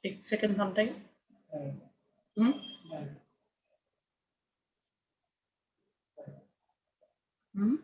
एक second something. Hmm? Hmm?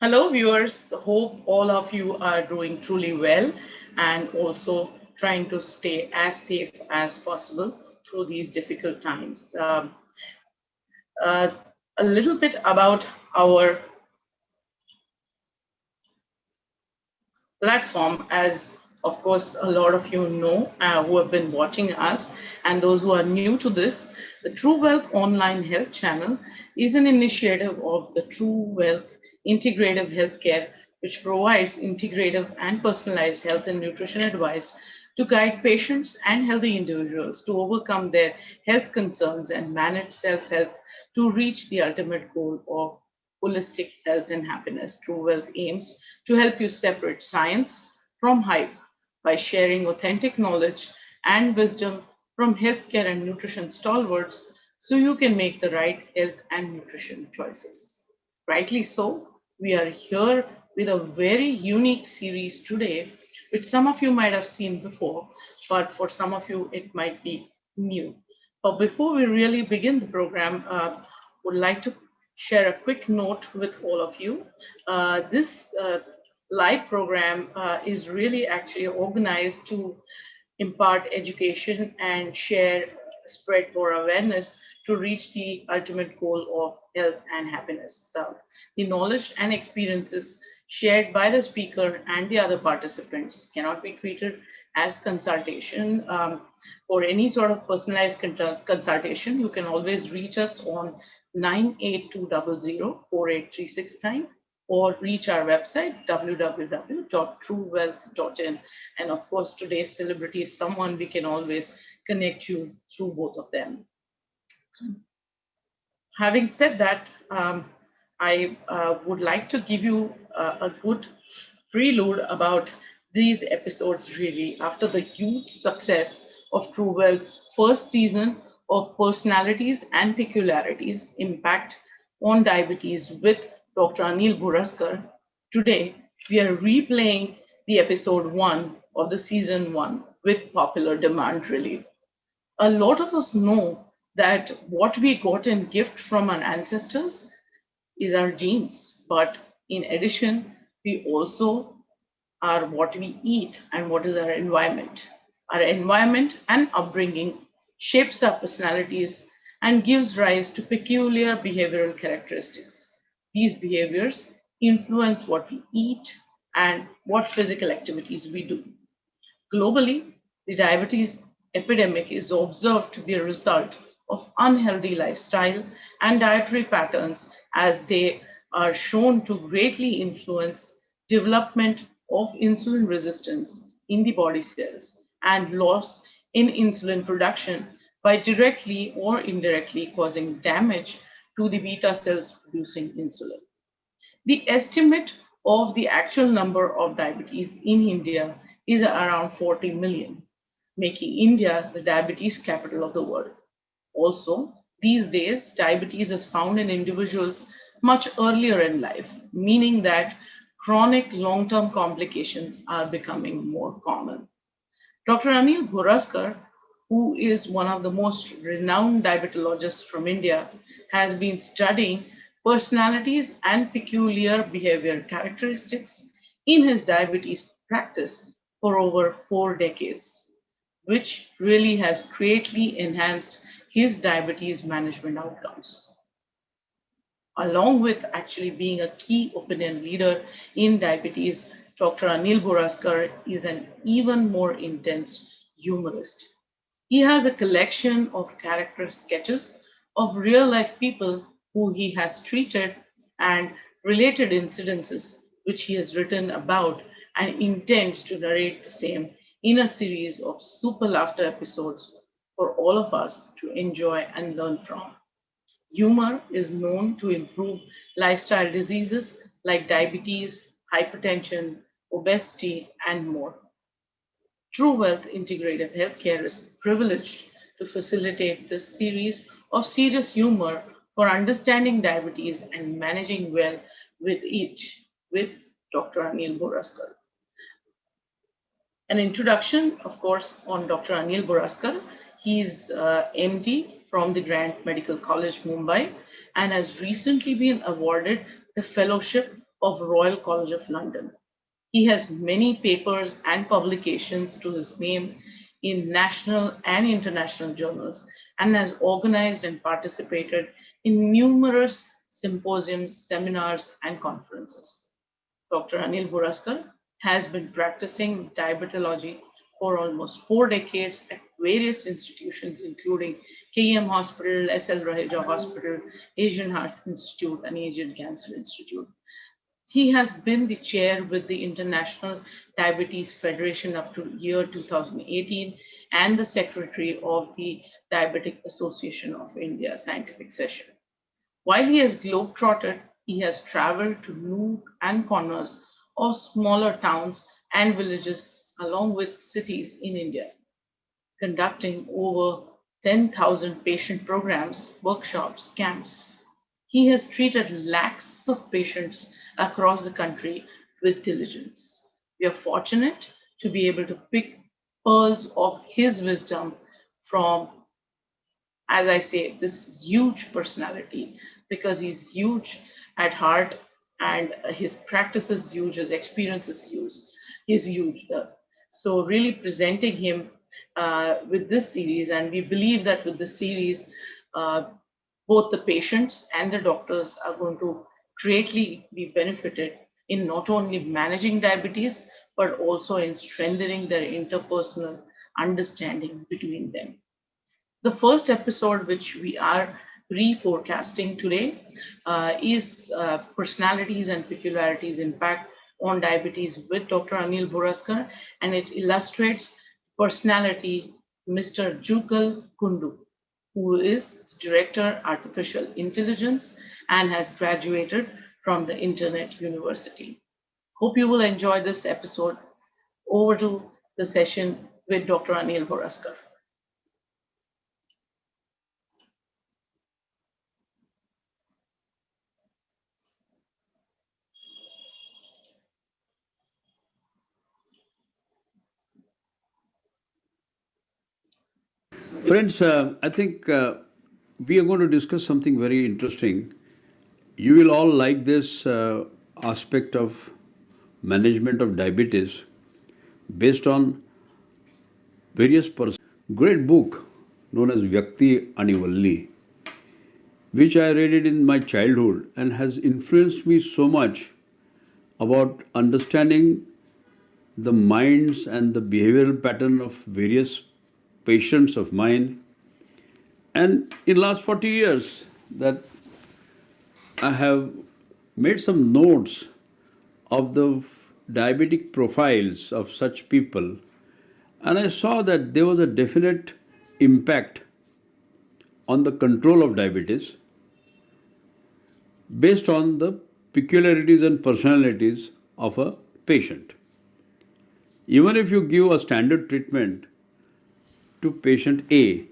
Hello, viewers. Hope all of you are doing truly well and also trying to stay as safe as possible through these difficult times. Uh, a little bit about our platform, as of course a lot of you know who have been watching us, and those who are new to this. The Truwellth online health channel is an initiative of the Truwellth integrative healthcare, which provides integrative and personalized health and nutrition advice to guide patients and healthy individuals to overcome their health concerns and manage self-health to reach the ultimate goal of holistic health and happiness. Truwellth aims to help you separate science from hype by sharing authentic knowledge and wisdom from healthcare and nutrition stalwarts so you can make the right health and nutrition choices. Rightly so, we are here with a very unique series today, which some of you might have seen before, but for some of you it might be new. But before we really begin the program, would like to share a quick note with all of you. This live program is really actually organized to impart education and share, spread more awareness to reach the ultimate goal of health and happiness. So, the knowledge and experiences shared by the speaker and the other participants cannot be treated as consultation. For any sort of personalized consultation, you can always reach us on 98200 or reach our website www.truwellth.in. And of course, today's celebrity is someone we can always connect you through both of them. Having said that, I would like to give you a good prelude about these episodes really after the huge success of Truwellth's first season of Personalities and Peculiarities Impact on Diabetes with Dr. Anil Bhoraskar. Today, we are replaying the episode 1 of the season 1 with popular demand really. A lot of us know that what we got in gift from our ancestors is our genes, but in addition, we also are what we eat and what is our environment. Our environment and upbringing shapes our personalities and gives rise to peculiar behavioral characteristics. These behaviors influence what we eat and what physical activities we do. Globally, the diabetes epidemic is observed to be a result of unhealthy lifestyle and dietary patterns, as they are shown to greatly influence development of insulin resistance in the body cells and loss in insulin production by directly or indirectly causing damage to the beta cells producing insulin. The estimate of the actual number of diabetes in India is around 40 million, making India the diabetes capital of the world. Also, These days, diabetes is found in individuals much earlier in life, meaning that chronic long term complications are becoming more common. Dr. Anil Bhoraskar, who is one of the most renowned diabetologists from India, has been studying personalities and peculiar behavior characteristics in his diabetes practice for over 4 decades, which really has greatly enhanced his diabetes management outcomes. Along with actually being a key opinion leader in diabetes, Dr. Anil Bhoraskar is an even more intense humorist. He has a collection of character sketches of real life people who he has treated and related incidences which he has written about and intends to narrate the same in a series of super laughter episodes for all of us to enjoy and learn from. Humor is known to improve lifestyle diseases like diabetes, hypertension, obesity, and more. Truwellth Integrative Healthcare is privileged to facilitate this series of serious humor for understanding diabetes and managing well with each with Dr. Anil Boraskar. An introduction, of course, on Dr. Anil Bhoraskar. He's MD from the Grant Medical College, Mumbai, and has recently been awarded the Fellowship of Royal College of London. He has many papers and publications to his name in national and international journals and has organized and participated in numerous symposiums, seminars, and conferences. Dr. Anil Bhoraskar has been practicing diabetology for almost 4 decades at various institutions, including KEM Hospital, SL Raheja Hospital, Asian Heart Institute, and Asian Cancer Institute. He has been the chair with the International Diabetes Federation up to year 2018 and the secretary of the Diabetic Association of India scientific session. While he has globetrotted, he has traveled to nook and corners of smaller towns and villages along with cities in India, conducting over 10,000 patient programs, workshops, camps. He has treated lakhs of patients across the country with diligence. We are fortunate to be able to pick pearls of his wisdom from, as I say, this huge personality because he's huge at heart and his practice is huge, his experience is huge. He's huge. So really presenting him with this series, and we believe that with this series, uh, both the patients and the doctors are going to greatly be benefited in not only managing diabetes, but also in strengthening their interpersonal understanding between them. The first episode, which we are reforecasting today, is Personalities and Peculiarities Impact on Diabetes with Dr. Anil Bhoraskar, and it illustrates personality Mr. Jugal Kundu, who is Director Artificial Intelligence and has graduated from the Internet University. Hope you will enjoy this episode. Over to the session with Dr. Anil Bhoraskar. Friends, I think we are going to discuss something very interesting. You will all like this aspect of management of diabetes based on various persons. Great book known as Vyakti Valli, which I read it in my childhood and has influenced me so much about understanding the minds and the behavioral pattern of various patients of mine. And in last 40 years, that I have made some notes of the diabetic profiles of such people, and I saw that there was a definite impact on the control of diabetes based on the peculiarities and personalities of a patient. Even if you give a standard treatment to patient A,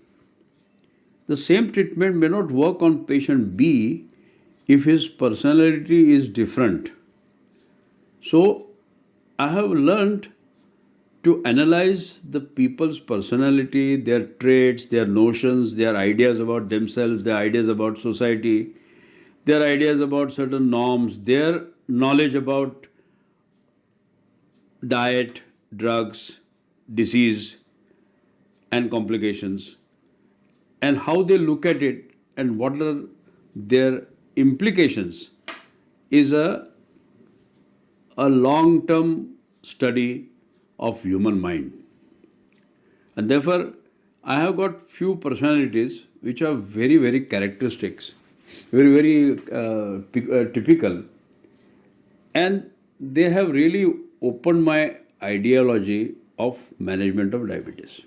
the same treatment may not work on patient B if his personality is different. So I have learned to analyze the people's personality, their traits, their notions, their ideas about themselves, their ideas about society, their ideas about certain norms, their knowledge about diet, drugs, disease, and complications, and how they look at it and what are their implications is a long term study of human mind. And therefore, I have got few personalities which are very, very characteristics, very, very typical, and they have really opened my ideology of management of diabetes.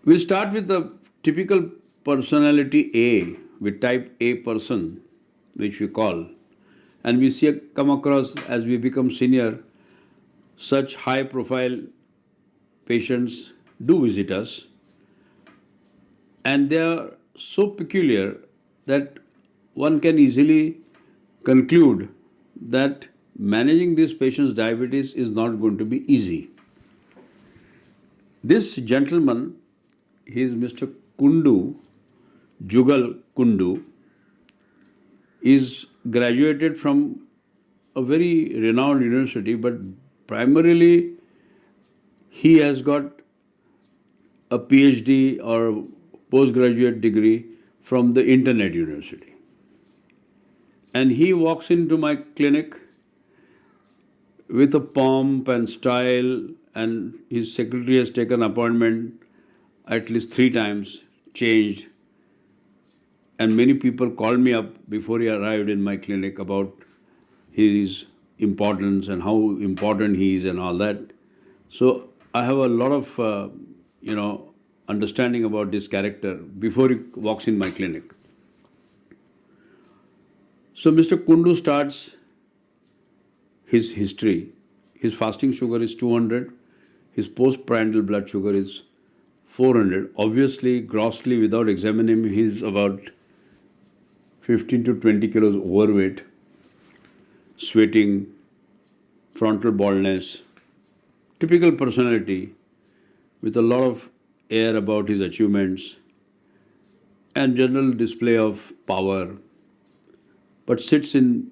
We start with the typical personality A, with type A person, which we call, and we see come across as we become senior, such high profile patients do visit us, and they are so peculiar that one can easily conclude that managing this patient's diabetes is not going to be easy. This gentleman, he is Mr. Kundu, Jugal Kundu, is graduated from a very renowned university, but primarily he has got a PhD or postgraduate degree from the Internet University. And he walks into my clinic with a pomp and style, and his secretary has taken appointment at least 3 times, changed. And many people called me up before he arrived in my clinic about his importance and how important he is and all that. So I have a lot of, understanding about this character before he walks in my clinic. So Mr. Kundu starts his history. His fasting sugar is 200. His postprandial blood sugar is 400. Obviously, grossly, without examining him, he is about 15 to 20 kilos overweight, sweating, frontal baldness, typical personality with a lot of air about his achievements and general display of power, but sits in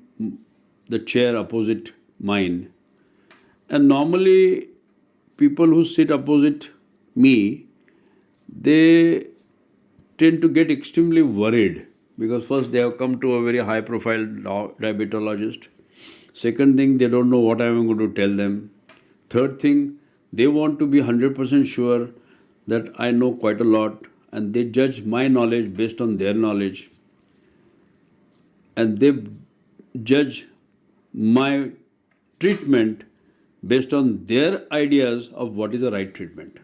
the chair opposite mine. And normally, people who sit opposite me, they tend to get extremely worried because first they have come to a very high profile diabetologist. Second thing, they don't know what I am going to tell them. Third thing, they want to be 100% sure that I know quite a lot, and they judge my knowledge based on their knowledge, and they judge my treatment based on their ideas of what is the right treatment.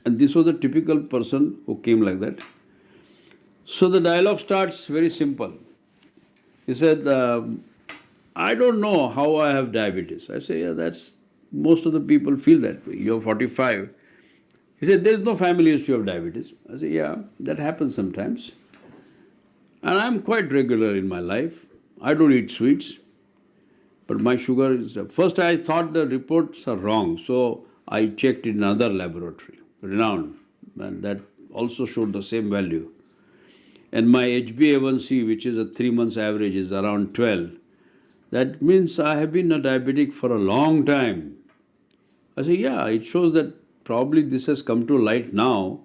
And this was a typical person who came like that. So the dialogue starts very simple. He said, I don't know how I have diabetes. I say, yeah, that's most of the people feel that way. You're 45. He said, there is no family history of diabetes. I say, yeah, that happens sometimes. And I'm quite regular in my life. I don't eat sweets, but my sugar is... First I thought the reports are wrong, so I checked in another laboratory, renowned, and that also showed the same value. And my HbA1c, which is a 3 months average, is around 12. That means I have been a diabetic for a long time. I say, yeah, it shows that probably this has come to light now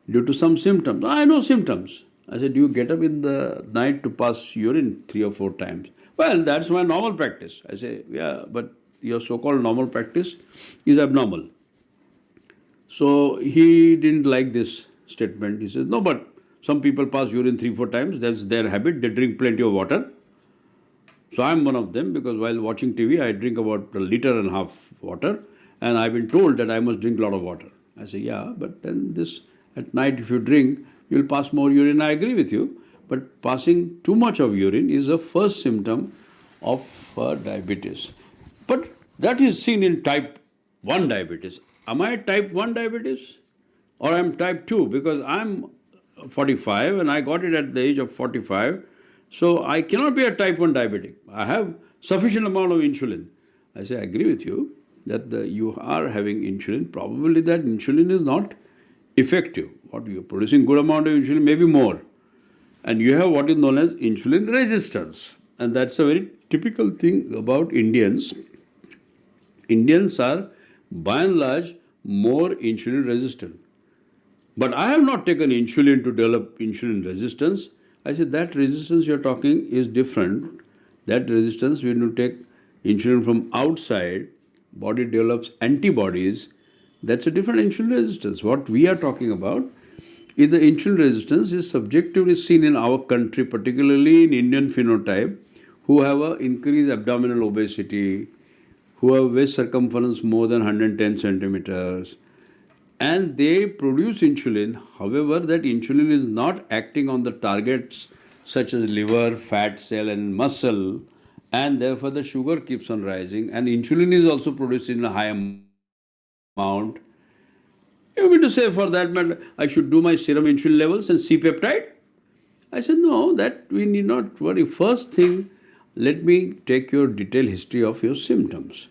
due to some symptoms. I know symptoms. I said, do you get up in the night to pass urine 3 or 4 times? Well, that's my normal practice. I say, yeah, but your so-called normal practice is abnormal. So he didn't like this statement. He says, no, but some people pass urine 3 or 4 times. That's their habit. They drink plenty of water. So I'm one of them because while watching TV, I drink about 1.5 liters water, and I've been told that I must drink a lot of water. I say, yeah, but then this at night if you drink, you'll pass more urine. I agree with you, but passing too much of urine is the first symptom of diabetes. But that is seen in type 1 diabetes. Am I type 1 diabetes? or I'm type 2 because I'm 45 and I got it at the age of 45. So I cannot be a type 1 diabetic. I have sufficient amount of insulin. I say, I agree with you that you are having insulin. Probably that insulin is not effective. What you're producing good amount of insulin, maybe more. And you have what is known as insulin resistance. And that's a very typical thing about Indians. Indians are by and large more insulin resistant. But I have not taken insulin to develop insulin resistance. I said that resistance you're talking is different. That resistance, when you take insulin from outside, body develops antibodies. That's a different insulin resistance. What we are talking about is the insulin resistance is subjectively seen in our country, particularly in Indian phenotype, who have an increased abdominal obesity, who have waist circumference more than 110 centimeters, and they produce insulin. However, that insulin is not acting on the targets such as liver, fat cell, and muscle, and therefore the sugar keeps on rising. And insulin is also produced in a high amount. You mean to say, for that matter, I should do my serum insulin levels and C peptide? I said, no, that we need not worry. First thing, let me take your detailed history of your symptoms.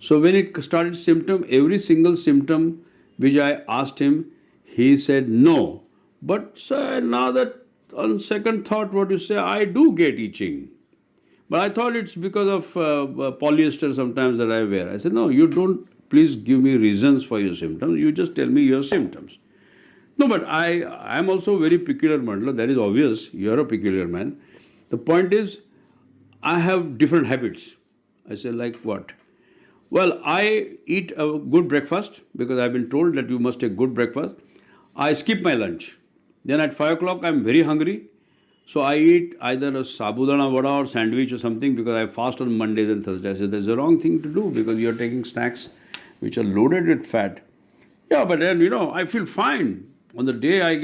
So when it started symptom, every single symptom which I asked him, he said no. But sir, now that on second thought, what you say, I do get itching. But I thought it's because of polyester sometimes that I wear. I said, no, you don't please give me reasons for your symptoms. You just tell me your symptoms. No, but I am also very peculiar man. That is obvious. You are a peculiar man. The point is, I have different habits. I say, like what? Well, I eat a good breakfast because I've been told that you must take good breakfast. I skip my lunch. Then at 5 o'clock, I'm very hungry. So I eat either a sabudana vada or sandwich or something because I fast on Mondays and Thursdays. I said, there's a wrong thing to do because you're taking snacks which are loaded with fat. Yeah, but then, I feel fine. On the day I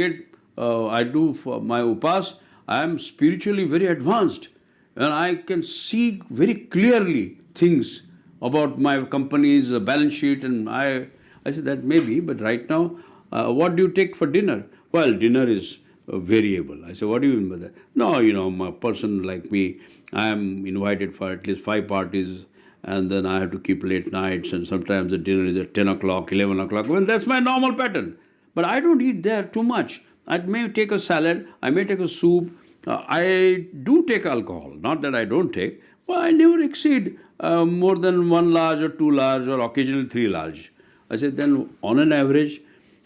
do for my upas, I am spiritually very advanced. And I can see very clearly things about my company's balance sheet. And I said, that may be, but right now, what do you take for dinner? Well, dinner is variable. I said, what do you mean by that? No, a person like me, I am invited for at least 5 parties, and then I have to keep late nights, and sometimes the dinner is at 10 o'clock, 11 o'clock. Well, that's my normal pattern. But I don't eat there too much. I may take a salad, I may take a soup. I do take alcohol, not that I don't take, but I never exceed more than 1 large or 2 large or occasionally 3 large. I said, then on an average,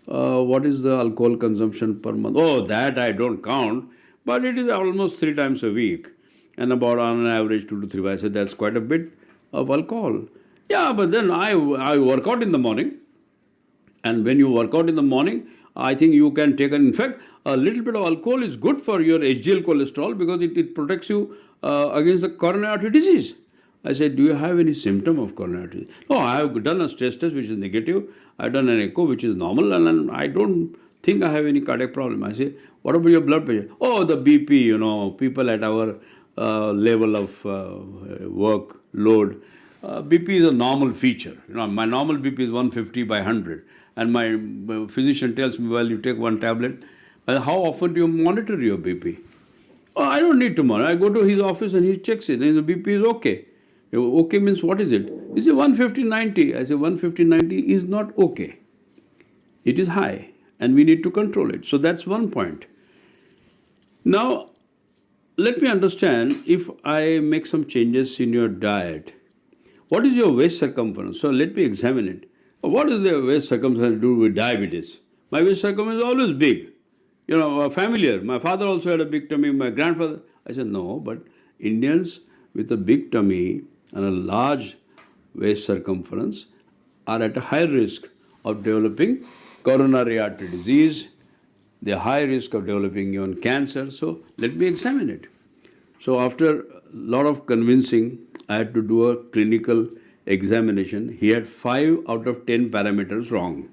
what is the alcohol consumption per month? Oh, that I don't count, but it is almost 3 times a week, and about on an average 2 to 3. I said, that's quite a bit of alcohol. Yeah, but then I work out in the morning. And when you work out in the morning, I think you can take in fact, a little bit of alcohol is good for your HDL cholesterol because it protects you against the coronary artery disease. I said, do you have any symptom of coronary artery disease? No, I have done a stress test which is negative. I've done an echo which is normal, and I don't think I have any cardiac problem. I say, what about your blood pressure? Oh, the BP, people at our level of work load. BP is a normal feature. My normal BP is 150 by 100. And my physician tells me, well, you take one tablet. How often do you monitor your BP? Oh, I don't need to monitor. I go to his office and he checks it. And the BP is okay. Okay means what is it? He says 150/90. I say 150/90 is not okay. It is high and we need to control it. So that's one point. Now, let me understand if I make some changes in your diet. What is your waist circumference? So let me examine it. What is the waist circumference to do with diabetes? My waist circumference is always big. Familiar. My father also had a big tummy. My grandfather. I said, no, but Indians with a big tummy and a large waist circumference are at a high risk of developing coronary artery disease. They are high risk of developing even cancer. So let me examine it. So after a lot of convincing, I had to do a clinical examination. He had 5 out of 10 parameters wrong.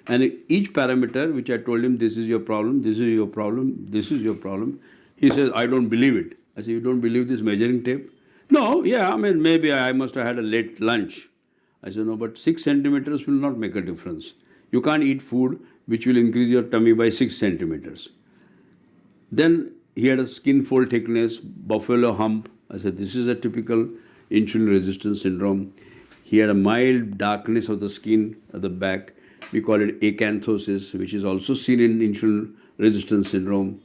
And each parameter, which I told him, this is your problem, this is your problem, this is your problem, he says, I don't believe it. I said, you don't believe this measuring tape? No, yeah, maybe I must have had a late lunch. I said, no, but 6 centimeters will not make a difference. You can't eat food which will increase your tummy by 6 centimeters. Then he had a skin fold thickness, buffalo hump. I said, this is a typical insulin resistance syndrome. He had a mild darkness of the skin at the back. We call it acanthosis, which is also seen in insulin resistance syndrome.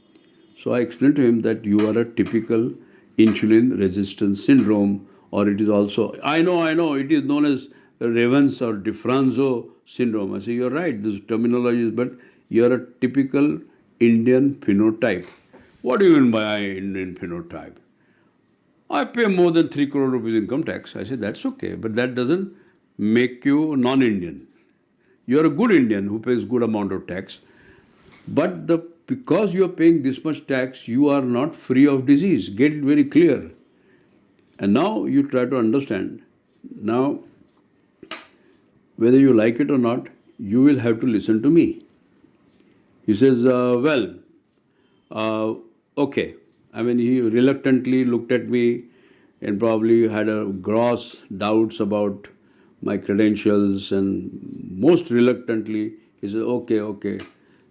So I explained to him that you are a typical insulin resistance syndrome, or it is also, I know, it is known as Revens or Diffranzo syndrome. I say, you're right, this terminology is, but you're a typical Indian phenotype. What do you mean by Indian phenotype? I pay more than 3 crore rupees income tax. I said, that's okay, but that doesn't make you non-Indian. You're a good Indian who pays good amount of tax. But because you are paying this much tax, you are not free of disease. Get it very clear. And now you try to understand. Now, whether you like it or not, you will have to listen to me. He says, okay. I mean, he reluctantly looked at me and probably had a gross doubts about my credentials, and most reluctantly he said, okay.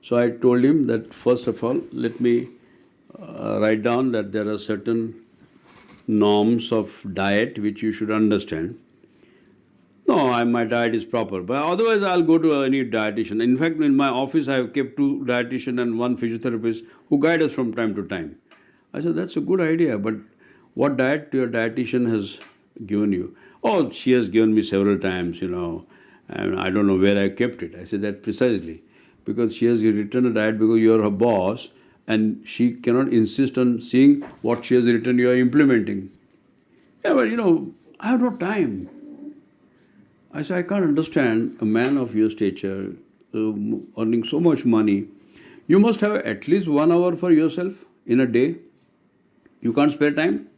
So I told him that first of all, let me write down that there are certain norms of diet which you should understand. No, my diet is proper, but otherwise I'll go to any dietitian. In fact, in my office I have kept 2 dietitians and 1 physiotherapist who guide us from time to time. I said, that's a good idea, but what diet your dietitian has given you? Oh, she has given me several times, and I don't know where I kept it. I said, that precisely. Because she has written a diet because you are her boss, and she cannot insist on seeing what she has written you are implementing. Yeah, but I have no time. I said, I can't understand a man of your stature earning so much money. You must have at least 1 hour for yourself in a day. You can't spare time?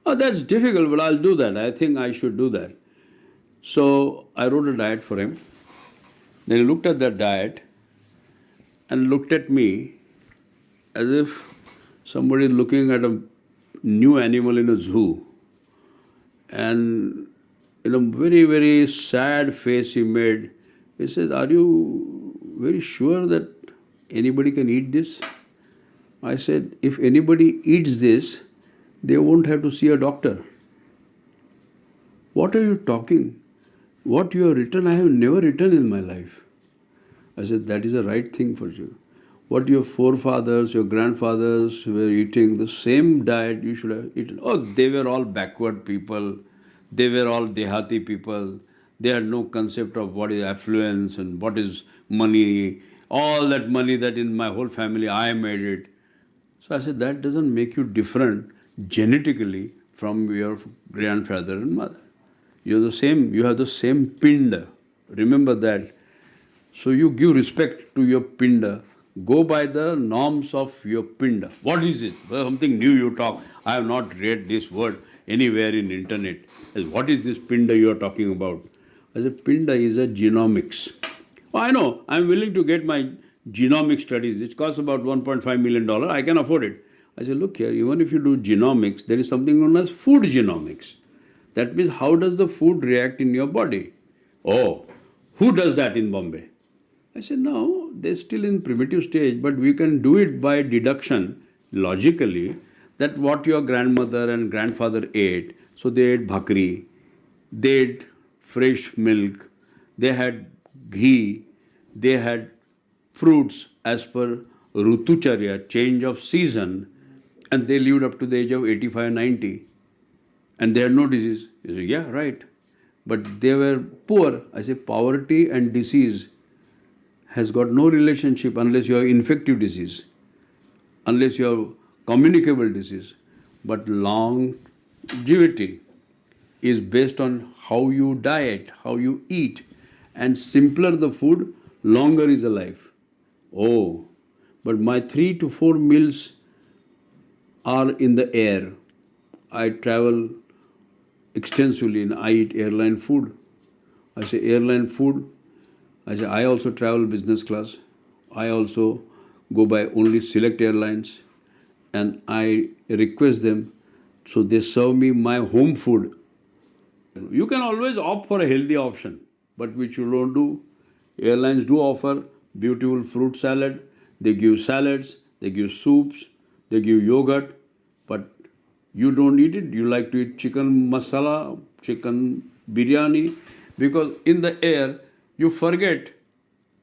Oh, that's difficult, but I'll do that. I think I should do that. So I wrote a diet for him. Then he looked at that diet and looked at me as if somebody is looking at a new animal in a zoo. And in a very, very sad face he made, he says, are you very sure that anybody can eat this? I said, if anybody eats this, they won't have to see a doctor. What are you talking? What you have written, I have never written in my life. I said, that is the right thing for you. What your forefathers, your grandfathers were eating, the same diet you should have eaten. Oh, they were all backward people. They were all Dehati people. They had no concept of what is affluence and what is money. All that money that in my whole family, I made it. So I said, that doesn't make you different genetically from your grandfather and mother. You're the same, you have the same pinda. Remember that. So you give respect to your pinda. Go by the norms of your pinda. What is it? Well, something new you talk. I have not read this word anywhere in internet. What is this pinda you are talking about? I said, pinda is a genomics. Oh, I know. I'm willing to get my genomic studies. It costs about $1.5 million. I can afford it. I said, look here, even if you do genomics, there is something known as food genomics. That means how does the food react in your body? Oh, who does that in Bombay? I said, no, they're still in primitive stage, but we can do it by deduction, logically, that what your grandmother and grandfather ate. So they ate bhakri, they ate fresh milk, they had ghee, they had fruits as per Rutucharya, change of season, and they lived up to the age of 85, 90. And they had no disease. You say, yeah, right. But they were poor. I say, poverty and disease has got no relationship unless you have infective disease, unless you have communicable disease. But longevity is based on how you diet, how you eat. And simpler the food, longer is the life. Oh, but my 3 to 4 meals are in the air. I travel extensively and I eat airline food. I say airline food. I say I also travel business class. I also go by only select airlines, and I request them so they serve me my home food. You can always opt for a healthy option, but which you don't do. Airlines do offer beautiful fruit salad, they give salads, they give soups, they give yogurt, but you don't eat it. You like to eat chicken masala, chicken biryani, because in the air you forget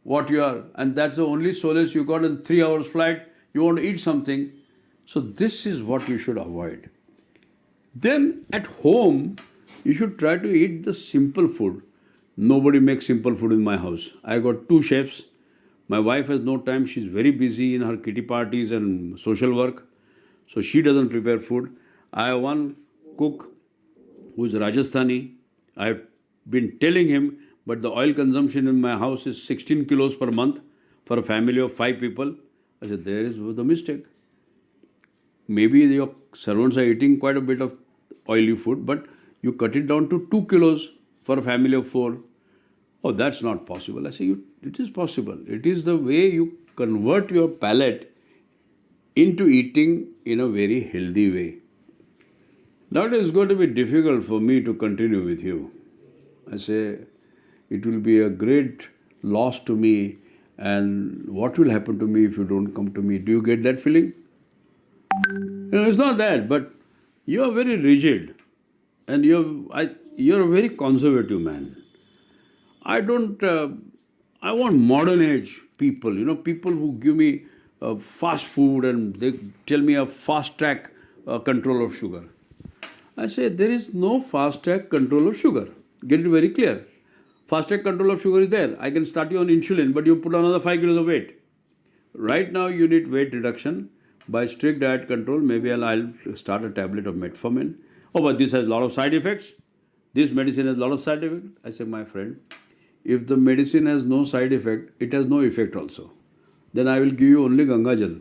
what you are, and that's the only solace you got in 3 hours flight. You want to eat something, so this is what you should avoid. Then at home, you should try to eat the simple food. Nobody makes simple food in my house. I got two chefs. My wife has no time. She's very busy in her kitty parties and social work. So she doesn't prepare food. I have one cook who is Rajasthani. I've been telling him, but the oil consumption in my house is 16 kilos per month for a family of 5 people. I said, there is the mistake. Maybe your servants are eating quite a bit of oily food, but you cut it down to 2 kilos for a family of 4. Oh, that's not possible. I say, it is possible. It is the way you convert your palate into eating in a very healthy way. Now it is going to be difficult for me to continue with you. I say, it will be a great loss to me, and what will happen to me if you don't come to me? Do you get that feeling? It's not that, but you are very rigid, and you're a very conservative man. I don't. I want modern age people. People who give me fast food and they tell me a fast track control of sugar. I say there is no fast track control of sugar. Get it very clear. Fast track control of sugar is there. I can start you on insulin, but you put another 5 kilos of weight. Right now, you need weight reduction by strict diet control. Maybe I'll start a tablet of metformin. Oh, but this has a lot of side effects. This medicine has a lot of side effects. I say, my friend, if the medicine has no side effect, it has no effect also. Then I will give you only Gangajal.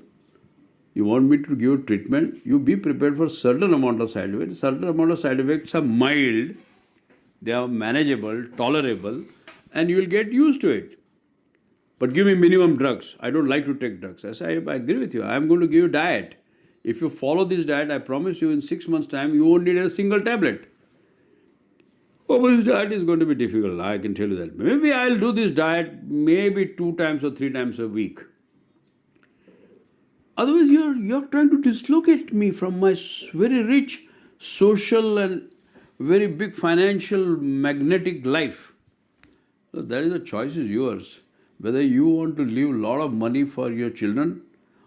You want me to give you treatment? You be prepared for certain amount of side effects. Certain amount of side effects are mild, they are manageable, tolerable, and you will get used to it. But give me minimum drugs. I don't like to take drugs. I say, I agree with you. I am going to give you diet. If you follow this diet, I promise you in 6 months' time, you won't need a single tablet. Oh, but this diet is going to be difficult. I can tell you that. Maybe I'll do this diet maybe 2 times or 3 times a week. Otherwise, you're trying to dislocate me from my very rich social and very big financial magnetic life. So that is the choice is yours. Whether you want to leave a lot of money for your children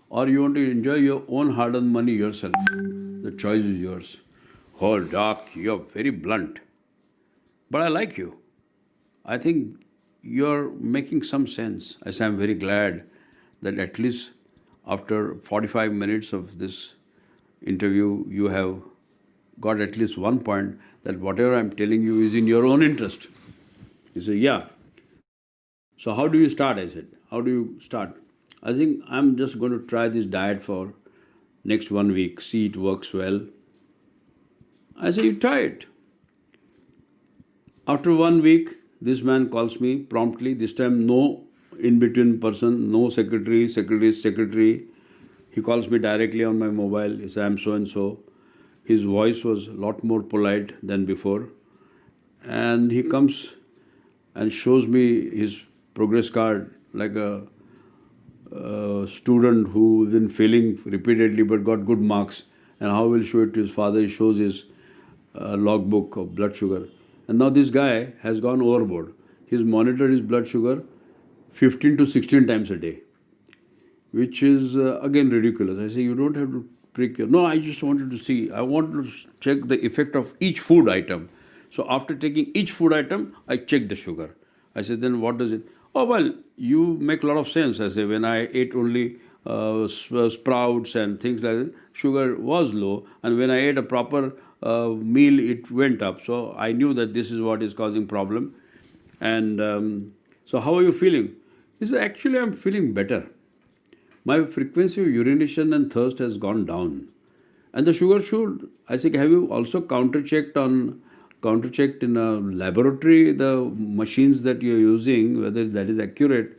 or you want to enjoy your own hard-earned money yourself. The choice is yours. Oh, Doc, you're very blunt. But I like you. I think you're making some sense. I say I'm very glad that at least after 45 minutes of this interview, you have got at least one point that whatever I'm telling you is in your own interest. You say, yeah. So how do you start? I said, how do you start? I think I'm just going to try this diet for next 1 week, see it works well. I say, you try it. After 1 week, this man calls me promptly. This time, no in-between person, no secretary. He calls me directly on my mobile. He says, I'm so and so. His voice was a lot more polite than before. And he comes and shows me his progress card like a student who has been failing repeatedly but got good marks. And how will show it to his father? He shows his logbook of blood sugar. And now this guy has gone overboard. He's monitored his blood sugar 15 to 16 times a day, which is again ridiculous. I say, you don't have to prick your... No, I just wanted to see. I wanted to check the effect of each food item. So after taking each food item, I check the sugar. I said, then what does it... Oh, well, you make a lot of sense. I say, when I ate only sprouts and things like that, sugar was low. And when I ate a proper meal, it went up. So I knew that this is what is causing problem. And so how are you feeling? He said, actually, I'm feeling better. My frequency of urination and thirst has gone down. And the sugar should... I said, have you also counter-checked in a laboratory the machines that you're using, whether that is accurate?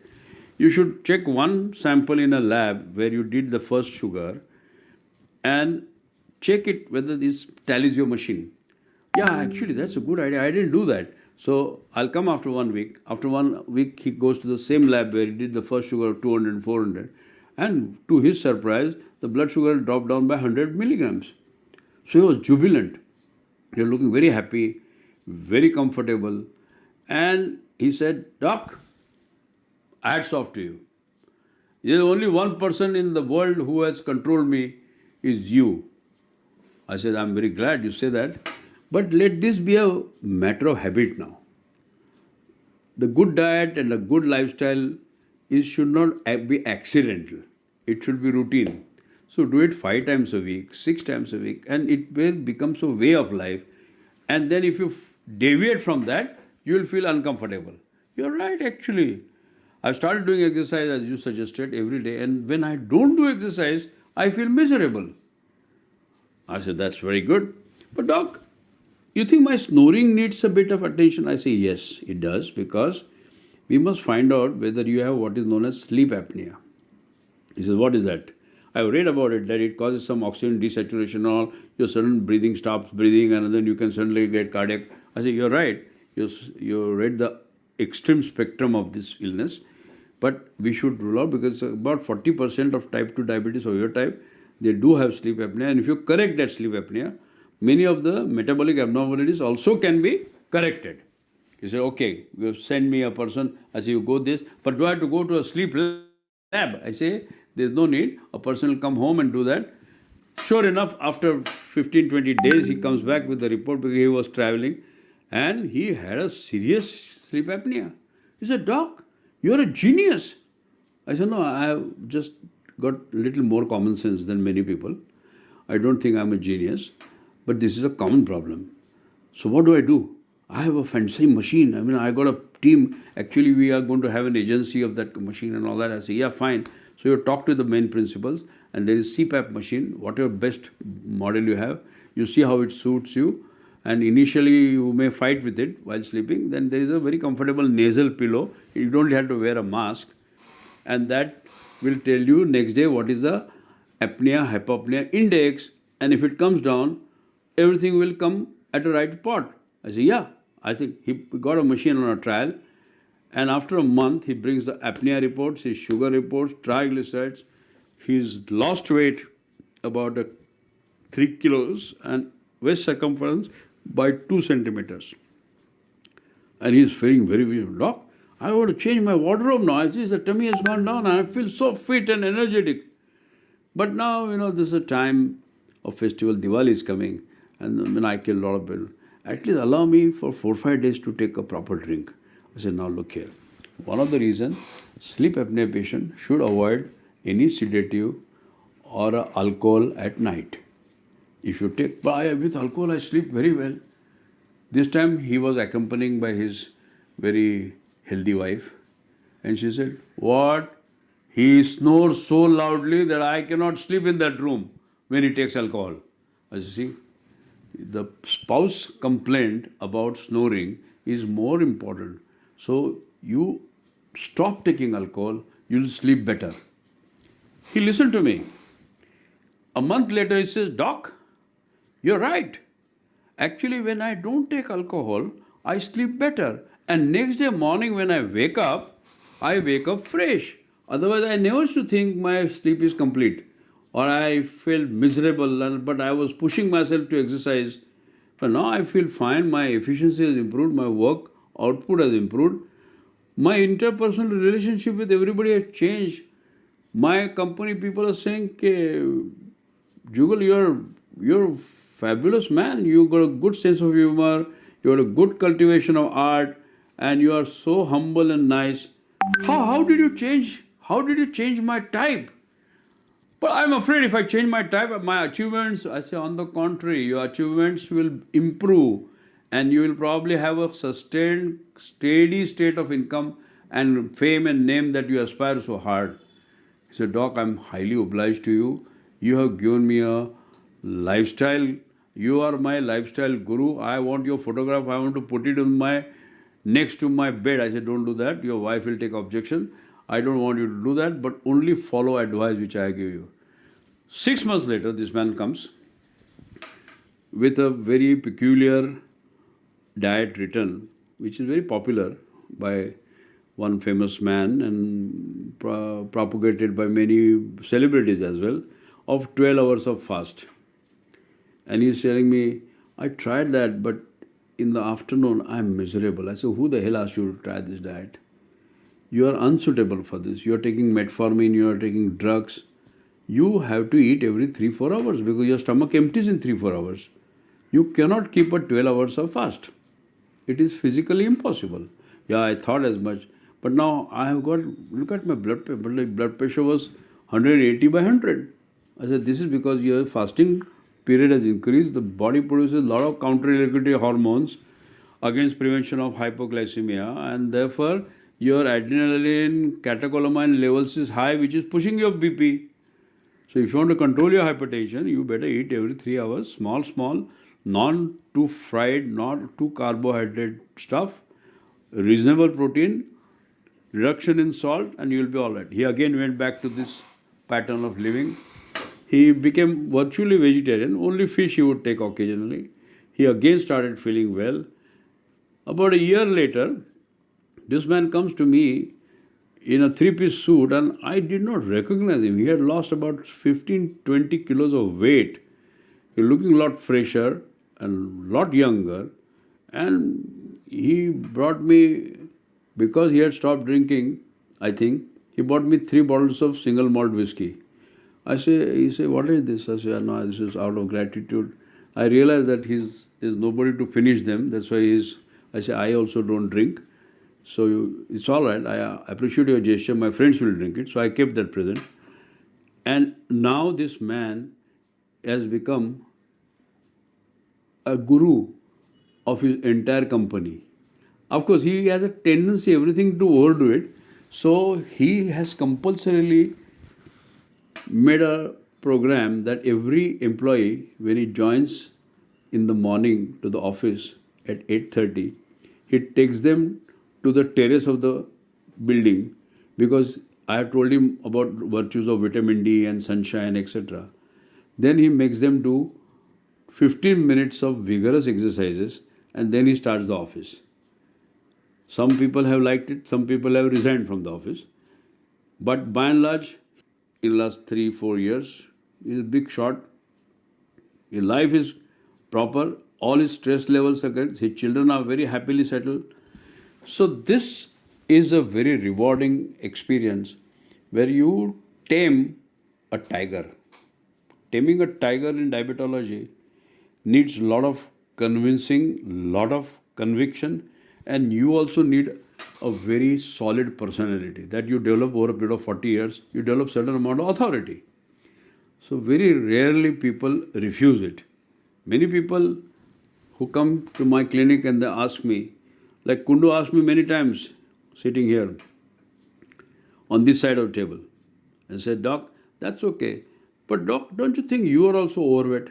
You should check one sample in a lab where you did the first sugar and check it whether this tallies your machine. Yeah, actually, that's a good idea. I didn't do that. So I'll come after 1 week. After 1 week, he goes to the same lab where he did the first sugar of 200 and 400. And to his surprise, the blood sugar dropped down by 100 milligrams. So he was jubilant. You're looking very happy, very comfortable. And he said, Doc, hats off to you. There's only one person in the world who has controlled me is you. I said, I'm very glad you say that. But let this be a matter of habit now. The good diet and a good lifestyle should not be accidental. It should be routine. So do it 5 times a week, 6 times a week, and it will becomes a way of life. And then if you deviate from that, you will feel uncomfortable. You're right, actually. I've started doing exercise as you suggested every day, and when I don't do exercise, I feel miserable. I said, that's very good. But doc, you think my snoring needs a bit of attention? I say, yes, it does, because we must find out whether you have what is known as sleep apnea. He says, what is that? I read about it, that it causes some oxygen desaturation, or your sudden breathing stops breathing, and then you can suddenly get cardiac. I say, you're right. You read the extreme spectrum of this illness, but we should rule out, because about 40% of type 2 diabetes of your type, they do have sleep apnea. And if you correct that sleep apnea, many of the metabolic abnormalities also can be corrected. You say, okay, you send me a person. I say, you go this, but do I have to go to a sleep lab? I say, there's no need. A person will come home and do that. Sure enough, after 15, 20 days, he comes back with the report because he was traveling and he had a serious sleep apnea. He said, Doc, you're a genius. I said, no, I have just got a little more common sense than many people. I don't think I'm a genius, but this is a common problem. So what do I do? I have a fancy machine. I mean, I got a team. Actually, we are going to have an agency of that machine and all that. I say, yeah, fine. So you talk to the main principals, and there is CPAP machine, whatever best model you have. You see how it suits you. And initially, you may fight with it while sleeping. Then there is a very comfortable nasal pillow. You don't have to wear a mask. And that will tell you next day what is the apnea, hypopnea index. And if it comes down, everything will come at a right spot. I say, yeah, I think he got a machine on a trial. And after a month, he brings the apnea reports, his sugar reports, triglycerides. He's lost weight about 3 kilos and waist circumference by 2 centimeters. And he's feeling very weird. Doc, I want to change my wardrobe now. I see the tummy has gone down and I feel so fit and energetic. But now, this is a time of festival. Diwali is coming, and when I kill a lot of people, at least allow me for 4-5 days to take a proper drink. I said, now look here. One of the reasons sleep apnea patient should avoid any sedative or alcohol at night. If you take, with alcohol I sleep very well. This time he was accompanied by his very healthy wife, and she said, what? He snores so loudly that I cannot sleep in that room when he takes alcohol. As you see, the spouse complaint about snoring is more important. So you stop taking alcohol, you'll sleep better. He listened to me. A month later, he says, Doc, you're right. Actually, when I don't take alcohol, I sleep better. And next day morning when I wake up fresh. Otherwise, I never used to think my sleep is complete. Or I felt miserable, but I was pushing myself to exercise. But now I feel fine. My efficiency has improved. My work output has improved. My interpersonal relationship with everybody has changed. My company people are saying, Jugal, you're a fabulous man. You got a good sense of humor. You got a good cultivation of art, and you are so humble and nice. How did you change? How did you change my type? But I'm afraid if I change my type, my achievements, I say on the contrary, your achievements will improve, and you will probably have a sustained, steady state of income and fame and name that you aspire so hard. He said, Doc, I'm highly obliged to you. You have given me a lifestyle. You are my lifestyle guru. I want your photograph. I want to put it on next to my bed. I said, don't do that. Your wife will take objection. I don't want you to do that, but only follow advice which I give you. 6 months later, this man comes with a very peculiar diet written, which is very popular by one famous man and propagated by many celebrities as well, of 12 hours of fast. And he's telling me, I tried that, but in the afternoon I'm miserable. I said, who the hell asked you to try this diet? You are unsuitable for this. You are taking metformin, you are taking drugs. You have to eat every 3-4 hours because your stomach empties in 3-4 hours. You cannot keep a 12 hours of fast. It is physically impossible. Yeah, I thought as much. But now I have got, look at my blood pressure. Blood pressure was 180 by 100. I said, this is because your fasting period has increased. The body produces a lot of counter-regulatory hormones against prevention of hypoglycemia, and therefore your adrenaline catecholamine levels is high, which is pushing your BP. So if you want to control your hypertension, you better eat every 3 hours, small, non too fried, not too carbohydrate stuff, reasonable protein, reduction in salt, and you will be all right. He again went back to this pattern of living. He became virtually vegetarian, only fish he would take occasionally. He again started feeling well. About a year later, this man comes to me in a three-piece suit, and I did not recognize him. He had lost about 15-20 kilos of weight. He was looking a lot fresher and a lot younger. And he brought me, because he had stopped drinking, I think, he bought me 3 bottles of single malt whiskey. He said, what is this? I said, no, this is out of gratitude. I realized that there's nobody to finish them. That's why I say, I also don't drink. So it's all right. I appreciate your gesture. My friends will drink it. So I kept that present. And now this man has become a guru of his entire company. Of course, he has a tendency everything to overdo it. So he has compulsorily made a program that every employee, when he joins in the morning to the office at 8:30, he takes them to the terrace of the building, because I have told him about virtues of vitamin D and sunshine, etc. Then he makes them do 15 minutes of vigorous exercises, and then he starts the office. Some people have liked it, some people have resigned from the office. But by and large, in the last 3-4 years, he is a big shot. His life is proper, all his stress levels are good, his children are very happily settled. So this is a very rewarding experience where you tame a tiger. Taming a tiger in diabetology needs a lot of convincing, lot of conviction, and you also need a very solid personality that you develop over a period of 40 years. You develop certain amount of authority. So very rarely people refuse it. Many people who come to my clinic and they ask me, like Kundu asked me many times, sitting here on this side of the table, and said, Doc, that's okay. But Doc, don't you think you are also overweight?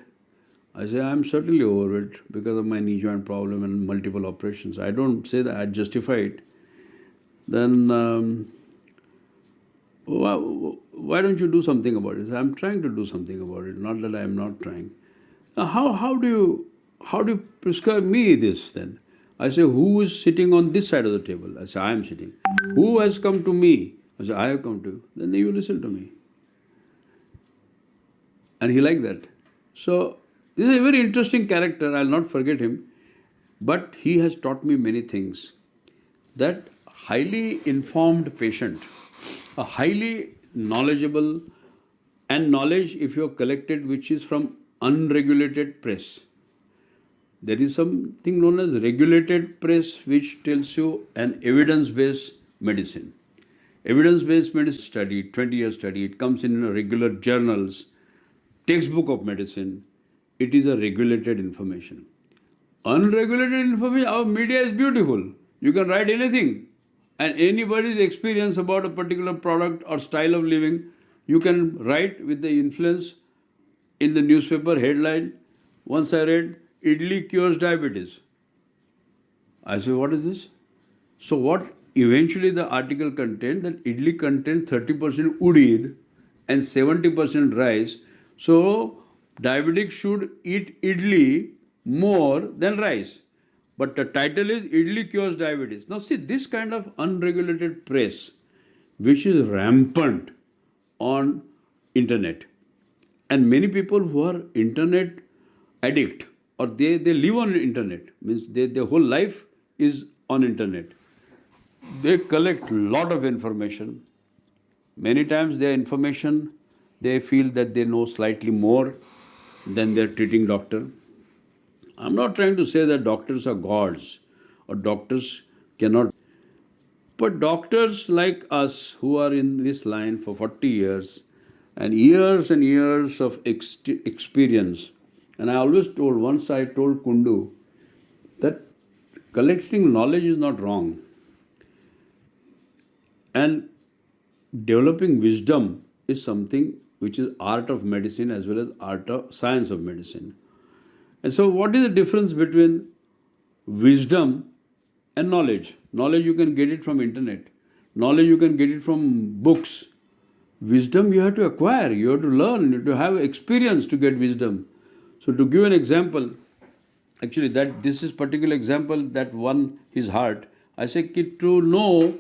I say, I'm certainly overweight because of my knee joint problem and multiple operations. I don't say that, I justify it. Then why don't you do something about it? I'm trying to do something about it, not that I'm not trying. Now, how do you prescribe me this then? I say, who is sitting on this side of the table? I say, I am sitting. Who has come to me? I say, I have come to you. Then you listen to me. And he liked that. So this is a very interesting character. I'll not forget him. But he has taught me many things. That highly informed patient, a highly knowledgeable, and knowledge if you have collected which is from unregulated press. There is something known as regulated press which tells you an evidence-based medicine. Evidence-based medicine study, 20-year study, it comes in regular journals, textbook of medicine. It is a regulated information. Unregulated information, our media is beautiful. You can write anything. And anybody's experience about a particular product or style of living, you can write with the influence in the newspaper headline. Once I read, idli cures diabetes. I say, what is this? So what eventually the article contained, that idli contained 30% udid and 70% rice. So diabetics should eat idli more than rice. but the title is Idli Cures Diabetes. Now, see, this kind of unregulated press, which is rampant on internet, and many people who are internet addict, or they live on internet, means their whole life is on internet. They collect lot of information. Many times their information, they feel that they know slightly more than their treating doctor. I'm not trying to say that doctors are gods or doctors cannot, but doctors like us who are in this line for 40 years and years of experience. And I always told, once I told Kundu that collecting knowledge is not wrong, and developing wisdom is something which is art of medicine as well as art of science of medicine. And so what is the difference between wisdom and knowledge? Knowledge you can get it from internet. Knowledge you can get it from books. Wisdom you have to acquire, you have to learn, you have to have experience to get wisdom. So to give an example, actually that this is particular example that won his heart. I say to know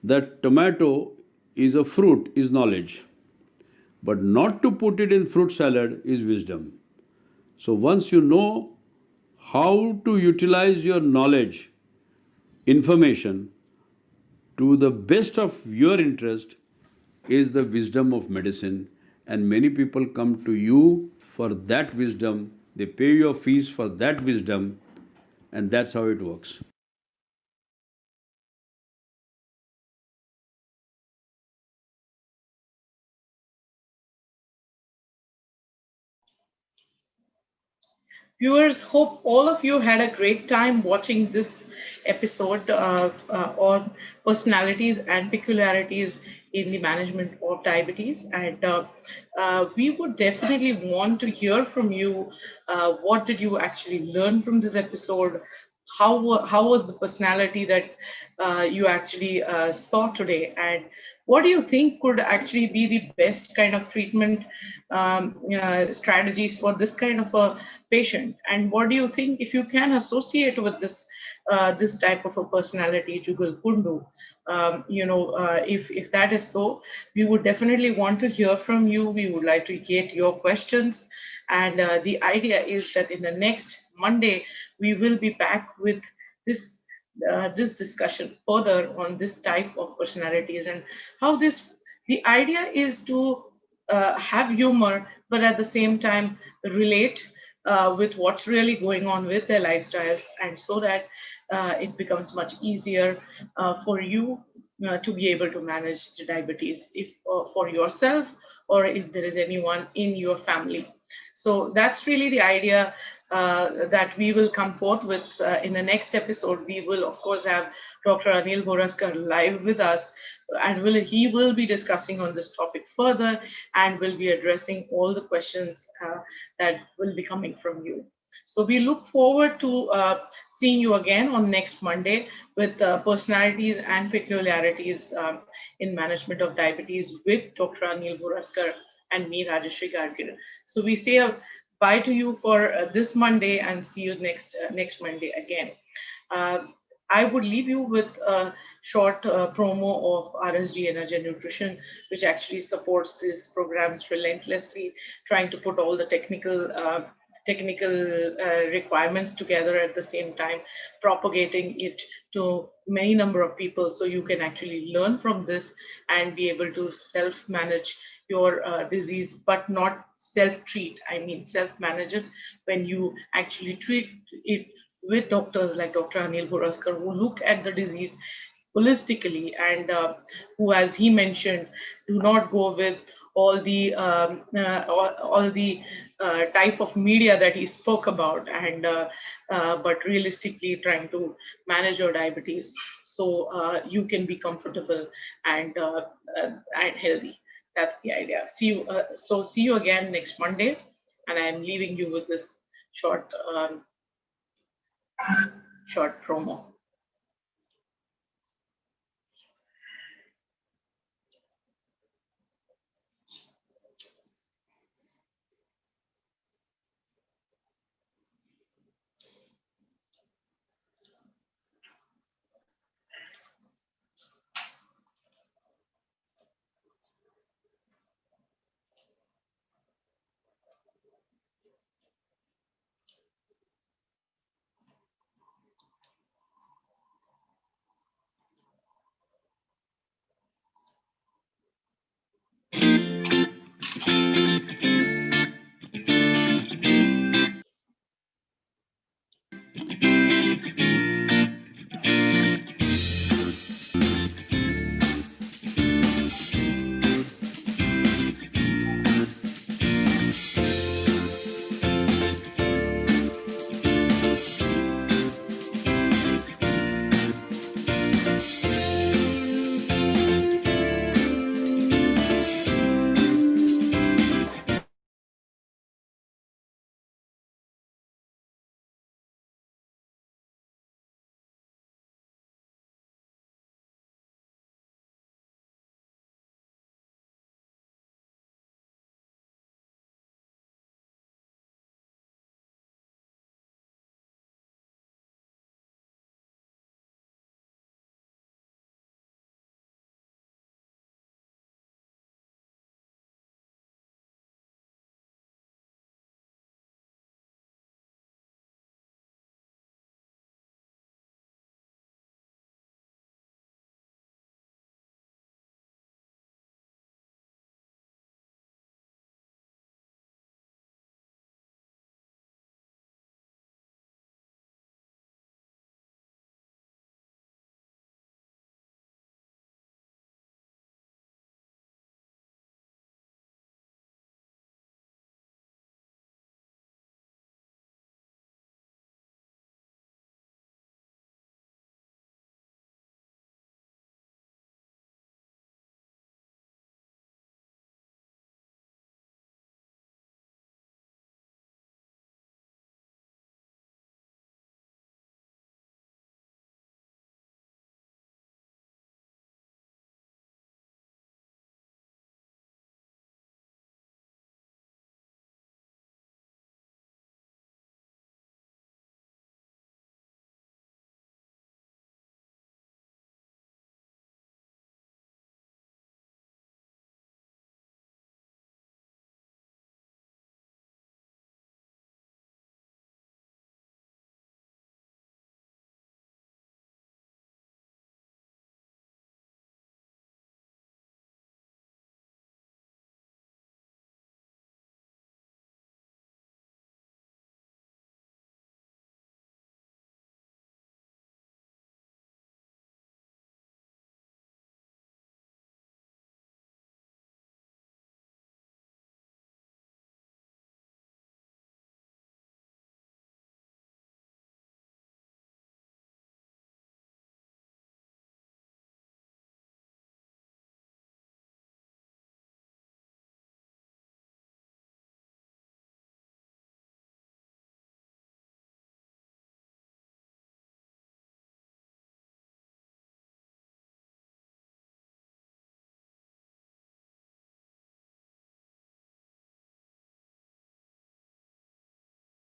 that tomato is a fruit is knowledge, but not to put it in fruit salad is wisdom. So once you know how to utilize your knowledge, information to the best of your interest is the wisdom of medicine. And many people come to you for that wisdom. They pay your fees for that wisdom, and that's how it works. Viewers, hope all of you had a great time watching this episode on personalities and peculiarities in the management of diabetes. And we would definitely want to hear from you. What did you actually learn from this episode? How was the personality that you actually saw today? And what do you think could actually be the best kind of treatment strategies for this kind of a patient? And what do you think, if you can associate with this type of a personality, Jugal Kundu, if that is so, we would definitely want to hear from you. We would like to get your questions. And the idea is that in the next Monday, we will be back with this this discussion further on this type of personalities and how this. The idea is to have humor, but at the same time relate with what's really going on with their lifestyles, and so that it becomes much easier for you to be able to manage the diabetes, if for yourself or if there is anyone in your family. So that's really the idea that we will come forth with in the next episode. We will, of course, have Dr. Anil Bhoraskar live with us, and he will be discussing on this topic further and will be addressing all the questions that will be coming from you. So we look forward to seeing you again on next Monday with personalities and peculiarities in management of diabetes with Dr. Anil Bhoraskar and me, Rajashree Gadgil. So we say a bye to you for this Monday and see you next Monday again. Uh, I would leave you with a short promo of RSG Energy and Nutrition, which actually supports these programs relentlessly, trying to put all the technical requirements together at the same time, propagating it to many number of people, so you can actually learn from this and be able to self-manage your disease, but not self-treat. I mean, self-manage it when you actually treat it with doctors like Dr. Anil Bhoraskar, who look at the disease holistically and who, as he mentioned, do not go with all the type of media that he spoke about, and but realistically trying to manage your diabetes so you can be comfortable and healthy. That's the idea. See you again next Monday, and I'm leaving you with this short short promo.